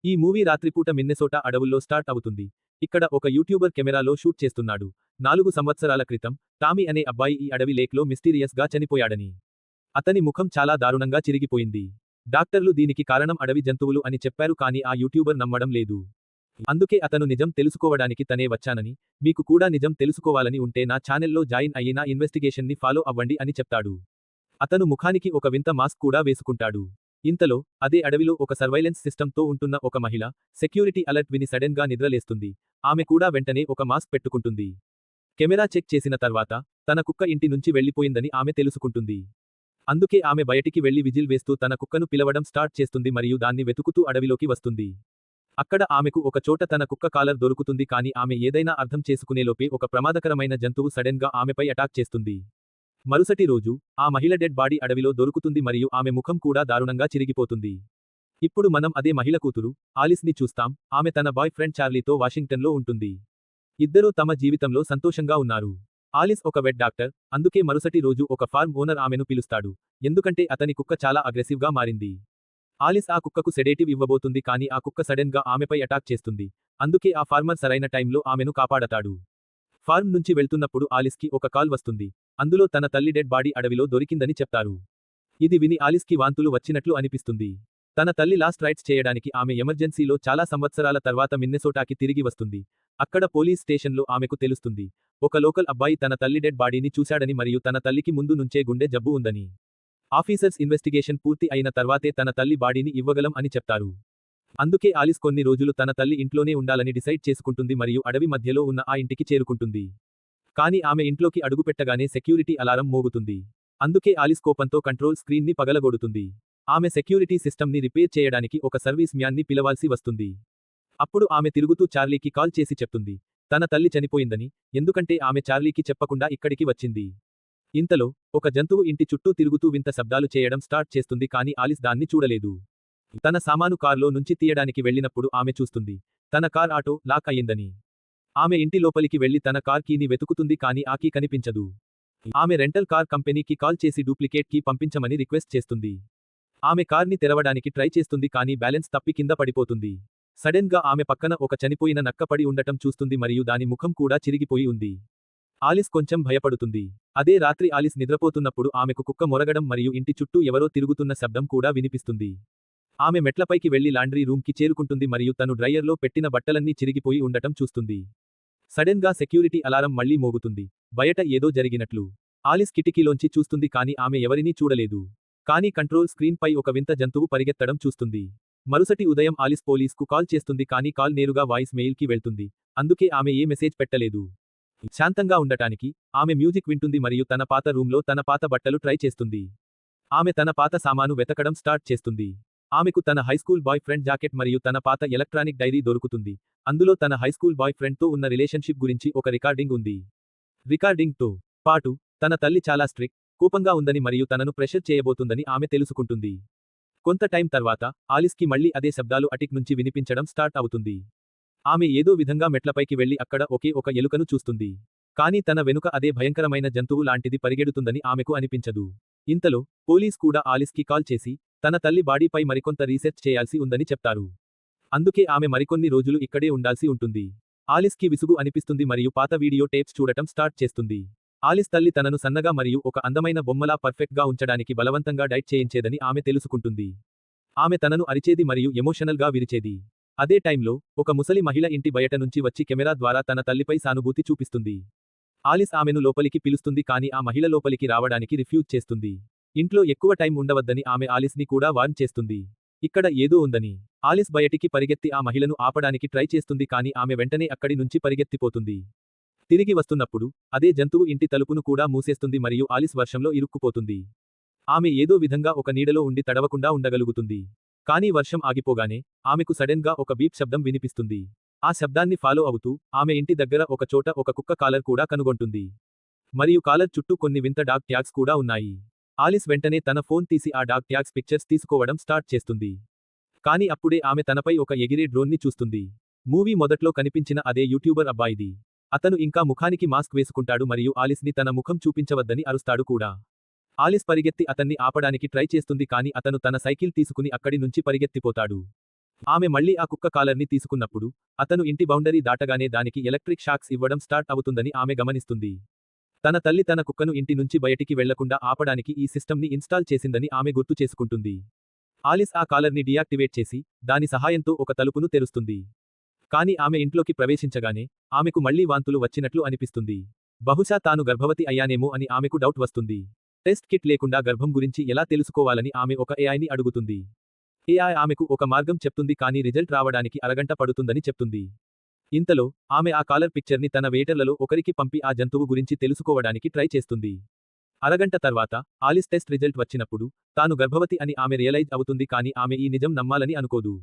ఈ మూవీ రాత్రిపూట మిన్నెసోటా అడవుల్లో స్టార్ట్ అవుతుంది. ఇక్కడ ఒక యూట్యూబర్ కెమెరాలో షూట్ చేస్తున్నాడు. 4 సంవత్సరాల క్రితం టామీ అనే అబ్బాయి ఈ అడవి లేక్లో మిస్టీరియస్ గా చనిపోయాడని. అతని ముఖం చాలా దారుణంగా చిరిగిపోయింది. డాక్టర్లు దీనికి కారణం అడవి జంతువులు అని చెప్పారు కానీ ఆ యూట్యూబర్ నమ్మడం లేదు. అందుకే అతను నిజం తెలుసుకోవడానికి తనే వచ్చానని, మీకు కూడా నిజం తెలుసుకోవాలని ఉంటే నా ఛానెల్లో జాయిన్ అయ్యి నా ఇన్వెస్టిగేషన్ ని ఫాలో అవ్వండి అని చెప్తాడు. అతను ముఖానికి ఒక వింత మాస్క్ కూడా వేసుకుంటాడు. ఇంతలో అదే అడవిలో ఒక సర్వైలెన్స్ సిస్టమ్తో ఉంటున్న ఒక మహిళ సెక్యూరిటీ అలర్ట్ విని సడెన్ గా నిద్రలేస్తుంది. ఆమె కూడా వెంటనే ఒక మాస్క్ పెట్టుకుంటుంది. కెమెరా చెక్ చేసిన తర్వాత తన కుక్క ఇంటి నుంచి వెళ్లిపోయిందని ఆమె తెలుసుకుంటుంది. అందుకే ఆమె బయటికి వెళ్లి విజిల్ వేస్తూ తన కుక్కను పిలవడం స్టార్ట్ చేస్తుంది మరియు దాన్ని వెతుకుతూ అడవిలోకి వస్తుంది. అక్కడ ఆమెకు ఒక చోట తన కుక్క కాలర్ దొరుకుతుంది కానీ ఆమె ఏదైనా అర్థం చేసుకునేలోపే ఒక ప్రమాదకరమైన జంతువు సడెన్ గా ఆమెపై అటాక్ చేస్తుంది. మరుసటి రోజు ఆ మహిళ డెడ్ బాడీ అడవిలో దొరుకుతుంది మరియు ఆమె ముఖం కూడా దారుణంగా చిరిగిపోతుంది. ఇప్పుడు మనం అదే మహిళ కూతురు ఆలిస్ ని చూస్తాం. ఆమె తన బాయ్ ఫ్రెండ్ చార్లీతో వాషింగ్టన్లో ఉంటుంది. ఇద్దరూ తమ జీవితంలో సంతోషంగా ఉన్నారు. ఆలిస్ ఒక వెట్ డాక్టర్, అందుకే మరుసటి రోజు ఒక ఫార్మ్ ఓనర్ ఆమెను పిలుస్తాడు. ఎందుకంటే అతని కుక్క చాలా అగ్రెసివ్ గా మారింది. ఆలిస్ ఆ కుక్కకు సెడేటివ్ ఇవ్వబోతుంది కానీ ఆ కుక్క సడెన్ గా ఆమెపై అటాక్ చేస్తుంది. అందుకే ఆ ఫార్మర్ సరైన టైంలో ఆమెను కాపాడతాడు. ఫార్మ్ నుంచి వెళ్తున్నప్పుడు ఆలిస్కి ఒక కాల్ వస్తుంది. అందులో తన తల్లి డెడ్ బాడీ అడవిలో దొరికిందని చెప్తారు. ఇది విని ఆలిస్కి వాంతులు వచ్చినట్లు అనిపిస్తుంది. తన తల్లి లాస్ట్ రైట్స్ చేయడానికి ఆమె ఎమర్జెన్సీలో చాలా సంవత్సరాల తర్వాత మిన్నెసోటాకి తిరిగి వస్తుంది. అక్కడ పోలీస్ స్టేషన్లో ఆమెకు తెలుస్తుంది. ఒక లోకల్ అబ్బాయి తన తల్లి డెడ్ బాడీని చూశాడని మరియు తన తల్లికి ముందు నుంచే గుండె జబ్బు ఉందని. ఆఫీసర్స్ ఇన్వెస్టిగేషన్ పూర్తి అయిన తర్వాతే తన తల్లి బాడీని ఇవ్వగలం అని చెప్తారు. అందుకే ఆలిస్ కొన్ని రోజులు తన తల్లి ఇంట్లోనే ఉండాలని డిసైడ్ చేసుకుంటుంది మరియు అడవి మధ్యలో ఉన్న ఆ ఇంటికి చేరుకుంటుంది. కానీ ఆమె ఇంట్లోకి అడుగుపెట్టగానే సెక్యూరిటీ అలారం మోగుతుంది. అందుకే ఆలిస్ కోపంతో కంట్రోల్ స్క్రీన్ ని పగలగొడుతుంది. ఆమె సెక్యూరిటీ సిస్టమ్ ని రిపేర్ చేయడానికి ఒక సర్వీస్ మ్యాన్ ని పిలవాల్సి వస్తుంది. అప్పుడు ఆమె తిరుగుతూ చార్లీకి కాల్ చేసి చెప్తుంది. తన తల్లి చనిపోయిందని, ఎందుకంటే ఆమె చార్లీకి చెప్పకుండా ఇక్కడికి వచ్చింది. ఇంతలో ఒక జంతువు ఇంటి చుట్టూ తిరుగుతూ వింత శబ్దాలు చేయడం స్టార్ట్ చేస్తుంది కానీ ఆలిస్ దాన్ని చూడలేదు. తన సామాను కార్లో నుంచి తీయడానికి వెళ్ళినప్పుడు ఆమె చూస్తుంది. తన కార్ ఆటో లాక్ అయ్యిందని. ఆమె ఇంటి లోపలికి వెళ్లి తన కార్ కీని వెతుకుతుంది కానీ ఆ కీ కనిపించదు. ఆమె రెంటల్ కార్ కంపెనీకి కాల్ చేసి డూప్లికేట్ కీ పంపించమని రిక్వెస్ట్ చేస్తుంది. ఆమె కార్ని తెరవడానికి ట్రై చేస్తుంది కానీ బ్యాలెన్స్ తప్పి కింద పడిపోతుంది. సడెన్ గా ఆమె పక్కన ఒక చనిపోయిన నక్క పడి ఉండటం చూస్తుంది మరియు దాని ముఖం కూడా చిరిగిపోయి ఉంది. ఆలిస్ కొంచెం భయపడుతుంది. అదే రాత్రి ఆలిస్ నిద్రపోతున్నప్పుడు ఆమెకు కుక్క మొరగడం మరియు ఇంటి చుట్టూ ఎవరో తిరుగుతున్న శబ్దం కూడా వినిపిస్తుంది. ఆమె మెట్లపైకి వెళ్లి లాండ్రీ రూమ్కి చేరుకుంటుంది మరియు తను డ్రైయర్లో పెట్టిన బట్టలన్నీ చిరిగిపోయి ఉండటం చూస్తుంది. సడెన్ గా సెక్యూరిటీ అలారం మళ్లీ మోగుతుంది. బయట ఏదో జరిగినట్లు. ఆలిస్ కిటికీలోంచి చూస్తుంది కానీ ఆమె ఎవరినీ చూడలేదు. కానీ కంట్రోల్ స్క్రీన్ పై ఒక వింత జంతువు పరిగెత్తడం చూస్తుంది. మరుసటి ఉదయం ఆలిస్ పోలీస్కు కాల్ చేస్తుంది కానీ కాల్ నేరుగా వాయిస్ మెయిల్ కి వెళ్తుంది. అందుకే ఆమె ఏ మెసేజ్ పెట్టలేదు. శాంతంగా ఉండటానికి ఆమె మ్యూజిక్ వింటుంది మరియు తన పాత రూమ్లో తన పాత బట్టలు ట్రై చేస్తుంది. ఆమె తన పాత సామాను వెతకడం స్టార్ట్ చేస్తుంది. ఆమెకు తన హైస్కూల్ బాయ్ ఫ్రెండ్ జాకెట్ మరియు తన పాత ఎలక్ట్రానిక్ డైరీ దొరుకుతుంది. అందులో తన హైస్కూల్ బాయ్ ఫ్రెండ్తో ఉన్న రిలేషన్షిప్ గురించి ఒక రికార్డింగ్ ఉంది. రికార్డింగ్తో పాటు తన తల్లి చాలా స్ట్రిక్ట్, కోపంగా ఉందని మరియు తనను ప్రెషర్ చేయబోతుందని ఆమె తెలుసుకుంటుంది. కొంత టైం తర్వాత ఆలిస్కి మళ్లీ అదే శబ్దాలు అటిక్ నుంచి వినిపించడం స్టార్ట్ అవుతుంది. ఆమె ఏదో విధంగా మెట్లపైకి వెళ్లి అక్కడ ఒకే ఒక ఎలుకను చూస్తుంది. కానీ తన వెనుక అదే భయంకరమైన జంతువు లాంటిది పరిగెడుతుందని ఆమెకు అనిపించదు. ఇంతలో పోలీస్ కూడా ఆలిస్కి కాల్ చేసి తన తల్లి బాడీపై మరికొంత రీసెర్చ్ చేయాల్సి ఉందని చెప్తారు. అందుకే ఆమె మరికొన్ని రోజులు ఇక్కడే ఉండాల్సి ఉంటుంది. ఆలిస్కి విసుగు అనిపిస్తుంది మరియు పాత వీడియో టేప్స్ చూడటం స్టార్ట్ చేస్తుంది. ఆలిస్ తల్లి తనను సన్నగా మరియు ఒక అందమైన బొమ్మలా పర్ఫెక్ట్ గా ఉంచడానికి బలవంతంగా డైట్ చేయించేదని ఆమె తెలుసుకుంటుంది. ఆమె తనను అరిచేది మరియు ఎమోషనల్ గా విరిచేది. అదే టైంలో ఒక ముసలి మహిళ ఇంటి బయట నుంచి వచ్చి కెమెరా ద్వారా తన తల్లిపై సానుభూతి చూపిస్తుంది. ఆలిస్ ఆమెను లోపలికి పిలుస్తుంది కానీ ఆ మహిళ లోపలికి రావడానికి రిఫ్యూజ్ చేస్తుంది. ఇంట్లో ఎక్కువ టైం ఉండవద్దని ఆమె ఆలిస్ని కూడా వార్న్ చేస్తుంది. ఇక్కడ ఏదో ఉందని ఆలిస్ బయటికి పరిగెత్తి ఆ మహిళను ఆపడానికి ట్రై చేస్తుంది కానీ ఆమె వెంటనే అక్కడి నుంచి పరిగెత్తిపోతుంది. తిరిగి వస్తున్నప్పుడు అదే జంతువు ఇంటి తలుపును కూడా మూసేస్తుంది మరియు ఆలిస్ వర్షంలో ఇరుక్కుపోతుంది. ఆమె ఏదో విధంగా ఒక నీడలో ఉండి తడవకుండా ఉండగలుగుతుంది. కానీ వర్షం ఆగిపోగానే ఆమెకు సడెన్ గా ఒక బీప్ శబ్దం వినిపిస్తుంది. ఆ శబ్దాన్ని ఫాలో అవుతూ ఆమె ఇంటి దగ్గర ఒక చోట ఒక కుక్క కాలర్ కూడా కనుగొంటుంది. మరియు కాలర్ చుట్టూ కొన్ని వింత డాగ్ ట్యాగ్స్ కూడా ఉన్నాయి. ఆలిస్ వెంటనే తన ఫోన్ తీసి ఆ డాగ్ ట్యాగ్స్ పిక్చర్స్ తీసుకోవడం స్టార్ట్ చేస్తుంది. కానీ అప్పుడే ఆమె తనపై ఒక ఎగిరే డ్రోన్ ని చూస్తుంది. మూవీ మొదట్లో కనిపించిన అదే యూట్యూబర్ అబ్బాయిది. అతను ఇంకా ముఖానికి మాస్క్ వేసుకుంటాడు మరియు ఆలిస్ ని తన ముఖం చూపించవద్దని అరుస్తాడు కూడా. ఆలిస్ పరిగెత్తి అతన్ని ఆపడానికి ట్రై చేస్తుంది కానీ అతను తన సైకిల్ తీసుకుని అక్కడి నుంచి పరిగెత్తిపోతాడు. ఆమె మళ్ళీ ఆ కుక్క కాలర్ని తీసుకున్నప్పుడు అతను ఇంటి బౌండరీ దాటగానే దానికి ఎలక్ట్రిక్ షాక్స్ ఇవ్వడం స్టార్ట్ అవుతుందని ఆమె గమనిస్తుంది. తన తల్లి తన కుక్కను ఇంటి నుంచి బయటికి వెళ్లకుండా ఆపడానికి ఈ సిస్టమ్ని ఇన్స్టాల్ చేసిందని ఆమె గుర్తు చేసుకుంటుంది. ఆలిస్ ఆ కాలర్ని డియాక్టివేట్ చేసి దాని సహాయంతో ఒక తలుపును తెరుస్తుంది. కానీ ఆమె ఇంట్లోకి ప్రవేశించగానే ఆమెకు మళ్లీ వాంతులు వచ్చినట్లు అనిపిస్తుంది. బహుశా తాను గర్భవతి అయ్యానేమో అని ఆమెకు డౌట్ వస్తుంది. టెస్ట్ కిట్ లేకుండా గర్భం గురించి ఎలా తెలుసుకోవాలని ఆమె ఒక ఏఐని అడుగుతుంది. ఏఐ ఆమెకు ఒక మార్గం చెప్తుంది కానీ రిజల్ట్ రావడానికి అరగంట పడుతుందని చెప్తుంది. ఇంతలో ఆమె ఆ కాలర్ పిక్చర్ని తన వెయిటర్లలో ఒకరికి పంపి ఆ జంతువు గురించి తెలుసుకోవడానికి ట్రై చేస్తుంది. అరగంట తర్వాత ఆలిస్ టెస్ట్ రిజల్ట్ వచ్చినప్పుడు తాను గర్భవతి అని ఆమె రియలైజ్ అవుతుంది కానీ ఆమె ఈ నిజం నమ్మాలని అనుకోదు.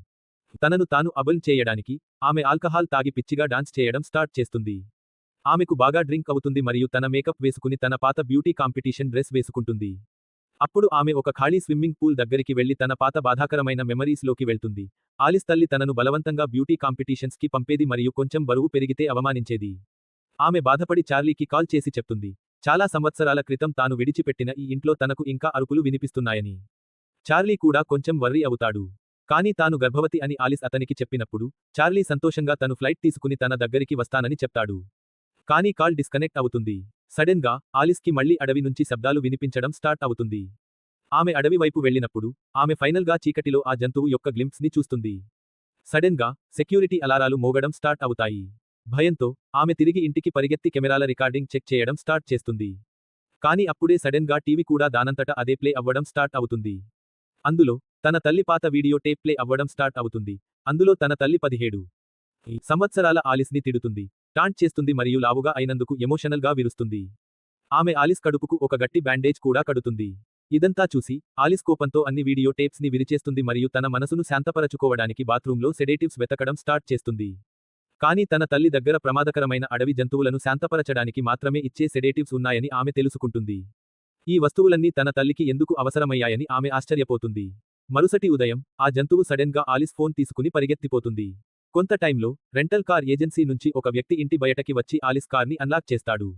తనను తాను అబుల్ చేయడానికి ఆమె ఆల్కహాల్ తాగి పిచ్చిగా డాన్స్ చేయడం స్టార్ట్ చేస్తుంది. ఆమెకు బాగా డ్రింక్ అవుతుంది మరియు తన మేకప్ వేసుకుని తన పాత బ్యూటీ కాంపిటీషన్ డ్రెస్ వేసుకుంటుంది. అప్పుడు ఆమె ఒక ఖాళీ స్విమ్మింగ్ పూల్ దగ్గరికి వెళ్లి తన పాత బాధాకరమైన మెమరీస్ లోకి వెళ్తుంది. ఆలిస్ తల్లి తనను బలవంతంగా బ్యూటీ కాంపిటీషన్స్ కి పంపేది మరియు కొంచెం బరువు పెరిగితే అవమానించేది. ఆమె బాధపడి చార్లీకి కాల్ చేసి చెప్తుంది. చాలా సంవత్సరాల క్రితం తాను విడిచిపెట్టిన ఈ ఇంట్లో తనకు ఇంకా అరుపులు వినిపిస్తున్నాయని. చార్లీ కూడా కొంచెం వర్రీ అవుతాడు. కానీ తాను గర్భవతి అని ఆలిస్ అతనికి చెప్పినప్పుడు చార్లీ సంతోషంగా తను ఫ్లైట్ తీసుకుని తన దగ్గరికి వస్తానని చెప్తాడు. కానీ కాల్ డిస్కనెక్ట్ అవుతుంది. సడెన్ గా ఆలిస్ కి మళ్లీ అడవి నుంచి శబ్దాలు వినిపించడం స్టార్ట్ అవుతుంది. ఆమె అడవి వైపు వెళ్ళినప్పుడు ఆమె ఫైనల్ గా చీకటిలో ఆ జంతువు యొక్క గ్లింప్స్ ని చూస్తుంది. సడెన్ గా సెక్యూరిటీ అలారాలు మోగడం స్టార్ట్ అవుతాయి. భయంతో ఆమె తిరిగి ఇంటికి పరిగెత్తి కెమెరాల రికార్డింగ్ చెక్ చేయడం స్టార్ట్ చేస్తుంది. కానీ అప్పుడే సడెన్ గా టీవీ కూడా దానంతట అదే ప్లే అవ్వడం స్టార్ట్ అవుతుంది. అందులో తన తల్లి పాత వీడియో టేప్ ప్లే అవ్వడం స్టార్ట్ అవుతుంది. అందులో తన తల్లి 17 సంవత్సరాల ఆలిస్ ని తిడుతుంది, టాంట్ చేస్తుంది మరియు లావుగా అయినందుకు ఎమోషనల్ గా విరుస్తుంది. ఆమె ఆలిస్ కడుపుకు ఒక గట్టి బ్యాండేజ్ కూడా కడుతుంది. ఇదంతా చూసి ఆలిస్ కోపంతో అన్ని వీడియో టేప్స్ ని విరిచేస్తుంది మరియు తన మనసును శాంతపరచుకోవడానికి బాత్రూంలో సెడేటివ్స్ వెతకడం స్టార్ట్ చేస్తుంది. కానీ తన తల్లి దగ్గర ప్రమాదకరమైన అడవి జంతువులను శాంతపరచడానికి మాత్రమే ఇచ్చే సెడేటివ్స్ ఉన్నాయని ఆమె తెలుసుకుంటుంది. ఈ వస్తువులన్నీ తన తల్లికి ఎందుకు అవసరమయ్యాయని ఆమె ఆశ్చర్యపోతుంది. మరుసటి ఉదయం ఆ జంతువు సడెన్ గా ఆలిస్ ఫోన్ తీసుకుని పరిగెత్తిపోతుంది. కొంత టైంలో రెంటల్ కార్ ఏజెన్సీ నుంచి ఒక వ్యక్తి ఇంటి బయటకి వచ్చి ఆలిస్ కార్ని అన్లాక్ చేస్తాడు.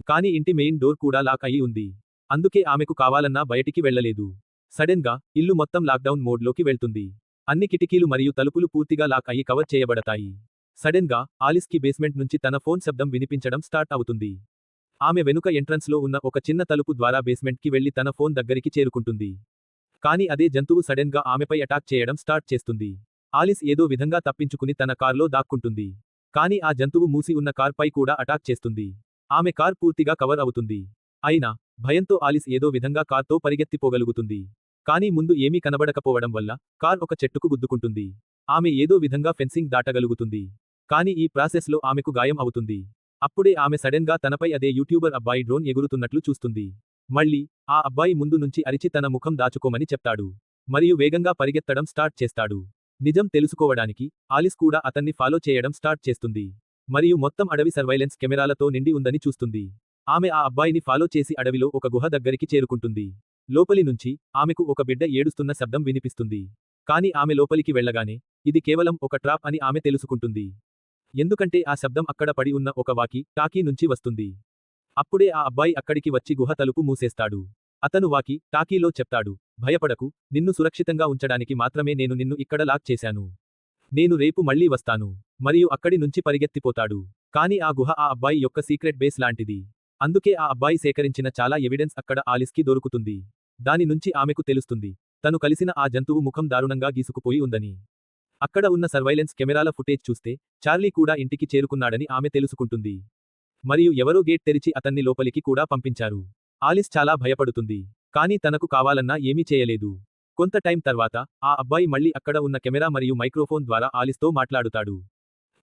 కానీ ఇంటి మెయిన్ డోర్ కూడా లాక్ అయి ఉంది. అందుకే ఆమెకు కావాలన్నా బయటికి వెళ్లలేదు. సడెన్ గా ఇల్లు మొత్తం లాక్డౌన్ మోడ్లోకి వెళ్తుంది. అన్ని కిటికీలు మరియు తలుపులు పూర్తిగా లాక్ అయి కవర్ చేయబడతాయి. సడెన్ గా ఆలిస్ కి బేస్మెంట్ నుంచి తన ఫోన్ శబ్దం వినిపించడం స్టార్ట్ అవుతుంది. ఆమె వెనుక ఎంట్రన్స్ లో ఉన్న ఒక చిన్న తలుపు ద్వారా బేస్మెంట్ కి వెళ్లి తన ఫోన్ దగ్గరికి చేరుకుంటుంది. కానీ అదే జంతువు సడెన్ గా ఆమెపై అటాక్ చేయడం స్టార్ట్ చేస్తుంది. ఆలిస్ ఏదో విధంగా తప్పించుకుని తన కార్లో దాక్కుంటుంది. కానీ ఆ జంతువు మూసి ఉన్న కార్ పై కూడా అటాక్ చేస్తుంది. ఆమె కార్ పూర్తిగా కవర్ అవుతుంది. అయినా భయంతో ఆలిస్ ఏదో విధంగా కార్తో పరిగెత్తిపోగలుగుతుంది. కానీ ముందు ఏమీ కనబడకపోవడం వల్ల కార్ ఒక చెట్టుకు గుద్దుకుంటుంది. ఆమె ఏదో విధంగా ఫెన్సింగ్ దాటగలుగుతుంది. కానీ ఈ ప్రాసెస్ లో ఆమెకు గాయం అవుతుంది. అప్పుడే ఆమె సడెన్ గా తనపై అదే యూట్యూబర్ అబ్బాయి డ్రోన్ ఎగురుతున్నట్లు చూస్తుంది. మళ్ళీ ఆ అబ్బాయి ముందు నుంచి అరిచి తన ముఖం దాచుకోమని చెప్తాడు. మరియు వేగంగా పరిగెత్తడం స్టార్ట్ చేస్తాడు. నిజం తెలుసుకోవడానికి ఆలిస్ కూడా అతన్ని ఫాలో చేయడం స్టార్ట్ చేస్తుంది. మరియు మొత్తం అడవి సర్వైలెన్స్ కెమెరాలతో నిండి ఉందని చూస్తుంది. ఆమె ఆ అబ్బాయిని ఫాలో చేసి అడవిలో ఒక గుహ దగ్గరికి చేరుకుంటుంది. లోపలి నుంచి ఆమెకు ఒక బిడ్డ ఏడుస్తున్న శబ్దం వినిపిస్తుంది. కానీ ఆమె లోపలికి వెళ్లగానే ఇది కేవలం ఒక ట్రాప్ అని ఆమె తెలుసుకుంటుంది. ఎందుకంటే ఆ శబ్దం అక్కడ పడి ఉన్న ఒక వాకీ టాకీ నుంచి వస్తుంది. అప్పుడే ఆ అబ్బాయి అక్కడికి వచ్చి గుహ తలుపు మూసేస్తాడు. అతను వాకీ టాకీలో చెప్తాడు, భయపడకు, నిన్ను సురక్షితంగా ఉంచడానికి మాత్రమే నేను నిన్ను ఇక్కడ లాక్ చేశాను. నేను రేపు మళ్లీ వస్తాను. మరియు అక్కడి నుంచి పరిగెత్తిపోతాడు. కానీ ఆ గుహ ఆ అబ్బాయి యొక్క సీక్రెట్ బేస్ లాంటిది. అందుకే ఆ అబ్బాయి సేకరించిన చాలా ఎవిడెన్స్ అక్కడ ఆలిస్కి దొరుకుతుంది. దాని నుంచి ఆమెకు తెలుస్తుంది తను కలిసిన ఆ జంతువు ముఖం దారుణంగా గీసుకుపోయి ఉందని. అక్కడ ఉన్న సర్వైలెన్స్ కెమెరాల ఫుటేజ్ చూస్తే చార్లీ కూడా ఇంటికి చేరుకున్నాడని ఆమె తెలుసుకుంటుంది. మరియు ఎవరో గేట్ తెరిచి అతన్ని లోపలికి కూడా పంపించారు. ఆలిస్ చాలా భయపడుతుంది. కానీ తనకు కావాలన్నా ఏమీ చేయలేదు. కొంత టైం తర్వాత ఆ అబ్బాయి మళ్ళీ అక్కడ ఉన్న కెమెరా మరియు మైక్రోఫోన్ ద్వారా ఆలిస్తో మాట్లాడుతాడు.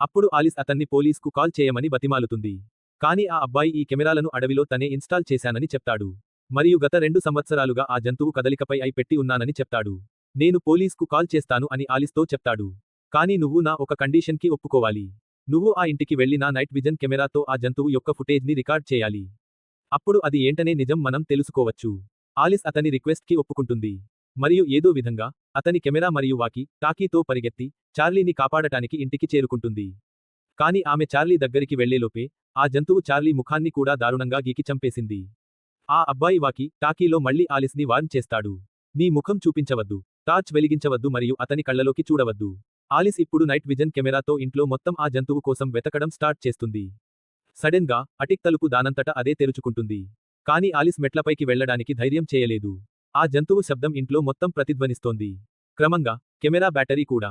అప్పుడు ఆలిస్ అతన్ని పోలీస్కు కాల్ చేయమని బతిమాలుతుంది. కానీ ఆ అబ్బాయి ఈ కెమెరాలను అడవిలో తనే ఇన్స్టాల్ చేశానని చెప్తాడు. మరియు గత 2 సంవత్సరాలుగా ఆ జంతువు కదలికపై ఐ పెట్టి ఉన్నానని చెప్తాడు. నేను పోలీస్కు కాల్ చేస్తాను అని ఆలిస్తో చెప్తాడు. కానీ నువ్వు నా ఒక కండీషన్ కి ఒప్పుకోవాలి. నువ్వు ఆ ఇంటికి వెళ్లి నా నైట్ విజన్ కెమెరాతో ఆ జంతువు యొక్క ఫుటేజ్ ని రికార్డ్ చేయాలి. అప్పుడు అది ఏంటనే నిజం మనం తెలుసుకోవచ్చు. ఆలిస్ అతని రిక్వెస్ట్ కి ఒప్పుకుంటుంది. మరియు ఏదో విధంగా అతని కెమెరా మరియు వాకీ టాకీతో పరిగెత్తి చార్లీని కాపాడటానికి ఇంటికి చేరుకుంటుంది. కానీ ఆమె చార్లీ దగ్గరికి వెళ్లేలోపే ఆ జంతువు చార్లీ ముఖాన్ని కూడా దారుణంగా గీకి చంపేసింది. ఆ అబ్బాయి వాకీ టాకీలో మళ్లీ ఆలిస్ ని వార్న్ చేస్తాడు. నీ ముఖం చూపించవద్దు, టార్చ్ వెలిగించవద్దు మరియు అతని కళ్ళలోకి చూడవద్దు. ఆలిస్ ఇప్పుడు నైట్ విజన్ కెమెరాతో ఇంట్లో మొత్తం ఆ జంతువు కోసం వెతకడం స్టార్ట్ చేస్తుంది. సడెన్ గా అటిక్ తలుపు దానంతట అదే తెరుచుకుంటుంది. కానీ ఆలిస్ మెట్లపైకి వెళ్లడానికి ధైర్యం చేయలేదు. ఆ జంతువు శబ్దం ఇంట్లో మొత్తం ప్రతిధ్వనిస్తోంది. క్రమంగా కెమెరా బ్యాటరీ కూడా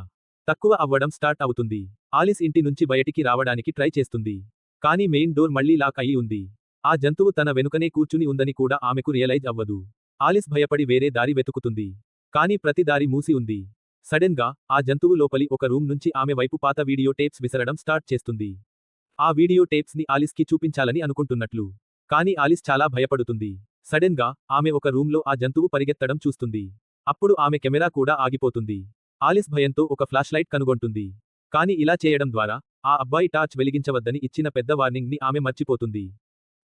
తక్కువ అవ్వడం స్టార్ట్ అవుతుంది. ఆలిస్ ఇంటి నుంచి బయటికి రావడానికి ట్రై చేస్తుంది. కానీ మెయిన్ డోర్ మళ్లీ లాక్ అయి ఉంది. ఆ జంతువు తన వెనుకనే కూర్చుని ఉందని కూడా ఆమెకు రియలైజ్ అవ్వదు. ఆలిస్ భయపడి వేరే దారి వెతుకుతుంది. కానీ ప్రతి దారి మూసి ఉంది. సడెన్ గా ఆ జంతువు లోపలి ఒక రూమ్ నుంచి ఆమె వైపు పాత వీడియో టేప్స్ విసరడం స్టార్ట్ చేస్తుంది. ఆ వీడియో టేప్స్ ని ఆలిస్ కి చూపించాలని అనుకుంటున్నట్లు. కానీ ఆలిస్ చాలా భయపడుతుంది. సడెన్ గా ఆమె ఒక రూమ్ లో ఆ జంతువు పరిగెత్తడం చూస్తుంది. అప్పుడు ఆమె కెమెరా కూడా ఆగిపోతుంది. ఆలిస్ భయంతో ఒక ఫ్లాష్ లైట్ కనుగొంటుంది. కానీ ఇలా చేయడం ద్వారా ఆ అబ్బాయి టార్చ్ వెలిగించవద్దని ఇచ్చిన పెద్ద వార్నింగ్ ని ఆమె మర్చిపోతుంది.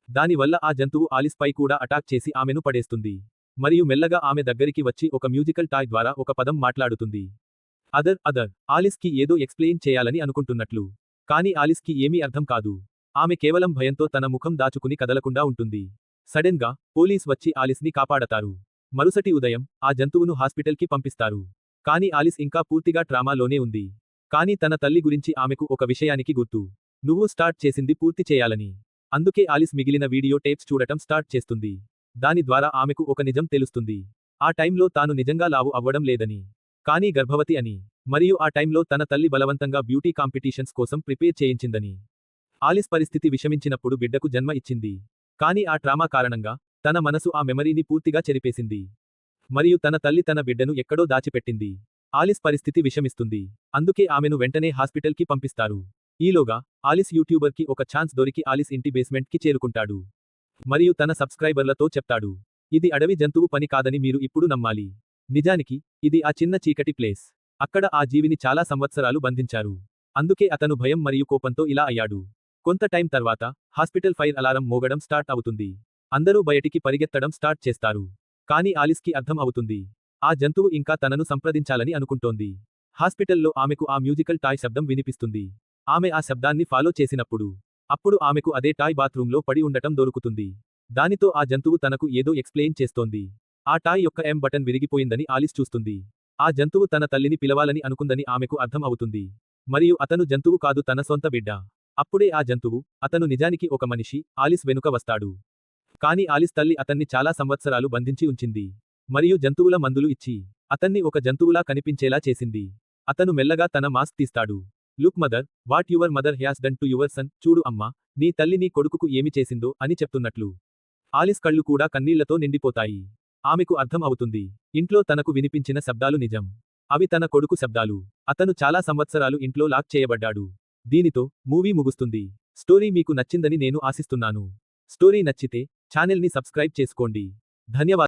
దానివల్ల ఆ జంతువు ఆలిస్ పై కూడా అటాక్ చేసి ఆమెను పడేస్తుంది. మరియు మెల్లగా ఆమె దగ్గరికి వచ్చి ఒక మ్యూజికల్ టాయ్ ద్వారా ఒక పదం మాట్లాడుతుంది. అదర్. ఆలిస్ కి ఏదో ఎక్స్ప్లెయిన్ చేయాలని అనుకుంటున్నట్లు. కానీ ఆలిస్ కి ఏమీ అర్థం కాదు. ఆమె కేవలం భయంతో తన ముఖం దాచుకుని కదలకుండా ఉంటుంది. సడెన్ గా పోలీస్ వచ్చి ఆలిస్ ని కాపాడతారు. మరుసటి ఉదయం ఆ జంతువును హాస్పిటల్ కి పంపిస్తారు. కానీ ఆలిస్ ఇంకా పూర్తిగా ట్రామాలోనే ఉంది. కానీ తన తల్లి గురించి ఆమెకు ఒక విషయానికి గుర్తు. నువ్వు స్టార్ట్ చేసింది పూర్తి చేయాలని. అందుకే ఆలిస్ మిగిలిన వీడియో టేప్స్ చూడటం స్టార్ట్ చేస్తుంది. దాని ద్వారా ఆమెకు ఒక నిజం తెలుస్తుంది. ఆ టైంలో తాను నిజంగా లావు అవ్వడం లేదని, కానీ గర్భవతి అని. మరియు ఆ టైంలో తన తల్లి బలవంతంగా బ్యూటీ కాంపిటీషన్స్ కోసం ప్రిపేర్ చేయించిందని. ఆలిస్ పరిస్థితి విషమించినప్పుడు బిడ్డకు జన్మ ఇచ్చింది. కానీ ఆ ట్రామా కారణంగా తన మనసు ఆ మెమరీని పూర్తిగా చెరిపేసింది. మరియు తన తల్లి తన బిడ్డను ఎక్కడో దాచిపెట్టింది. ఆలిస్ పరిస్థితి విషమిస్తుంది. అందుకే ఆమెను వెంటనే హాస్పిటల్ కి పంపిస్తారు. ఈలోగా ఆలిస్ యూట్యూబర్ కి ఒక ఛాన్స్ దొరికి ఆలిస్ ఇంటి బేస్మెంట్ కి చేరుకుంటాడు. మరియు తన సబ్స్క్రైబర్లతో చెప్తాడు. ఇది అడవి జంతువు పని కాదని మీరు ఇప్పుడు నమ్మాలి. నిజానికి ఇది ఆ చిన్న చీకటి ప్లేస్. అక్కడ ఆ జీవిని చాలా సంవత్సరాలు బంధించారు. అందుకే అతను భయం మరియు కోపంతో ఇలా అయ్యాడు. కొంత టైం తర్వాత హాస్పిటల్ ఫైర్ అలారం మోగడం స్టార్ట్ అవుతుంది. అందరూ బయటికి పరిగెత్తడం స్టార్ట్ చేస్తారు. కానీ ఆలిస్ కి అర్థం అవుతుంది. ఆ జంతువు ఇంకా తనను సంప్రదించాలని అనుకుంటోంది. హాస్పిటల్లో ఆమెకు ఆ మ్యూజికల్ టాయ్ శబ్దం వినిపిస్తుంది. ఆమె ఆ శబ్దాన్ని ఫాలో చేసినప్పుడు అప్పుడు ఆమెకు అదే టాయ్ బాత్రూంలో పడి ఉండటం దొరుకుతుంది. దానితో ఆ జంతువు తనకు ఏదో ఎక్స్ప్లెయిన్ చేస్తోంది. ఆ టాయ్ యొక్క ఎం బటన్ విరిగిపోయిందని ఆలిస్ చూస్తుంది. ఆ జంతువు తన తల్లిని పిలవాలని అనుకుందని ఆమెకు అర్థం అవుతుంది. మరియు అతను జంతువు కాదు, తన సొంత బిడ్డ. అప్పుడే ఆ జంతువు, అతను నిజానికి ఒక మనిషి, ఆలిస్ వెనుక వస్తాడు. కానీ ఆలిస్ తల్లి అతన్ని చాలా సంవత్సరాలు బంధించి ఉంచింది. మరియు జంతువుల మందులు ఇచ్చి అతన్ని ఒక జంతువులా కనిపించేలా చేసింది. అతను మెల్లగా తన మాస్క్ తీస్తాడు. Look mother, what your mother has done to your son. చూడు అమ్మా, నీ తల్లి నీ కొడుకుకు ఏమి చేసిందో అని చెప్తున్నట్లు. ఆలిస్ కళ్ళు కూడా కన్నీళ్లతో నిండిపోతాయి. ఆమెకు అర్థం అవుతుంది. ఇంట్లో తనకు వినిపించిన శబ్దాలు నిజం. అవి తన కొడుకు శబ్దాలు. అతను చాలా సంవత్సరాలు ఇంట్లో లాక్ చేయబడ్డాడు. దీనితో మూవీ ముగుస్తుంది. స్టోరీ మీకు నచ్చిందని నేను ఆశిస్తున్నాను. స్టోరీ నచ్చితే ఛానెల్ ని సబ్స్క్రైబ్ చేసుకోండి. ధన్యవాదాలు.